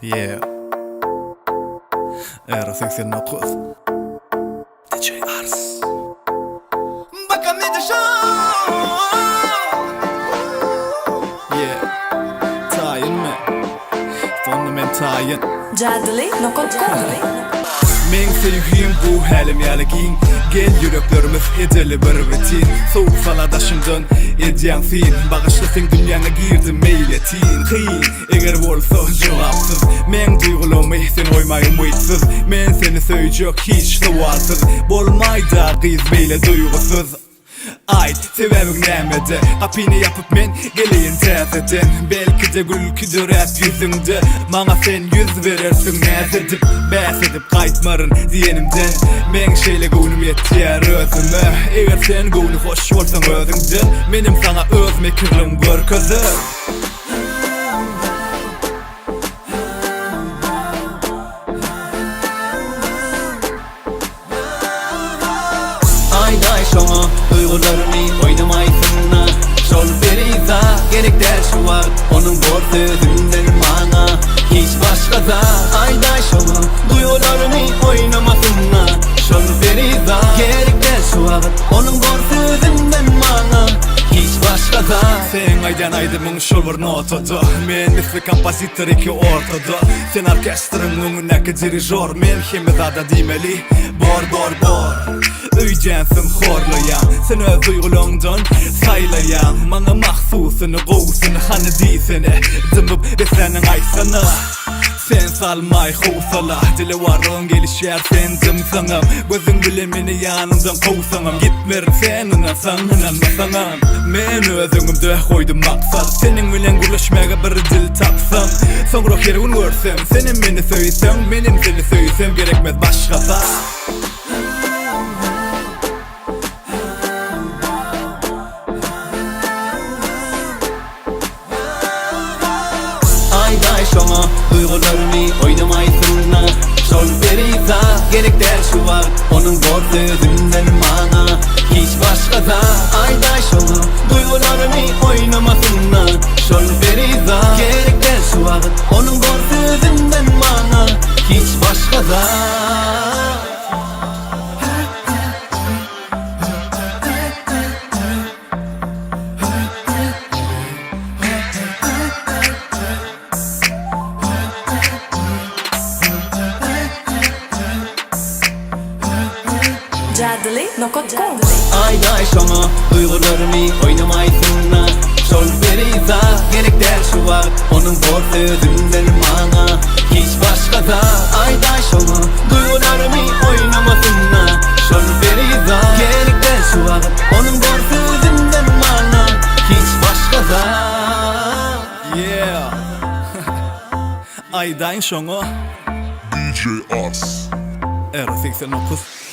Yeah. Era 89. DJ Ars. Bakamide Yeah. Tayin mi? Sonra men tayin. Jadli.com. Men sevgim bu halim yalagin. Gel yüreklerimiz edeli bir rutin. Soğuk saladaşımdan edyan fin. Bağışlasın dünyana girdim meyletin. Kıyın eğer bolsa cevapsız. Men duygulamı sen oymayın muhitsiz. Men seni söyleyecek hiç sualsız. Bolmayda kız beyle duygusuz. Ayt sebebim nemede. Kapını yapıp men geleyin tezeden. Belki de gülküdür et yüzümde. Bana sen yüz verirsin nezedip. Bahsedip kaytmarın diyenimden. Men şeyle gönlüm yettiyer özüme. Eğer sen gönlü hoş olsan özünden. Benim sana öz mekirlim bir kızı. Ayday şoňa duygularını oynamaysınlar. Şol beriza gerek der şu var. Onun bor sözünden mana hiç başkada. Ayday şoňa duygularını oynamasınlar. Şol beriza gerek der şu var. Onun bor sözünden mana hiç başkada. Sen aydan aydımın şol bir notada. Men misli kompozitör iki ortada. Sen orkestrın önündeki dirijor. Men hemizada dimeli bor Öycensin horlayan. Sen öz duygulandan saylayan. Bana mahsusunu qoğusunu hanı diysene. Dımıp besenin aysana. Sen salmay husala. Dili varlığın gelişer sen dımsanım. Gözün bilemini yanımdan kovsanım. Gitmerim senin sanım. Men özüngümde koydum maksat. Senin bilen gülüşmege bir dil tapsam. Sonra her gün görsem. Senin beni söysem. Benim seni söysem gerekmez başkasa. Ayday şoňa duygularını oynamaysınlar. Şol beriza gerek der şu var. Onun bor sözünden mana hiç başkada. Ayday şoňa duygularını oynamasınlar. Şol beriza gerek der şu var. Onun bor sözünden mana hiç başkada. Jadli.com. Ayday şoňa duygularını oynamaysınlar. Şol beriza gerek der şu var. Onun bor sözünden mana hiç başkada. Ayday şoňa duygularını oynamasınlar. Şol beriza gerek der şu var. Onun bor sözünden mana hiç başkada. Yeah. Aydan şoňa DJ Ars. Era 89.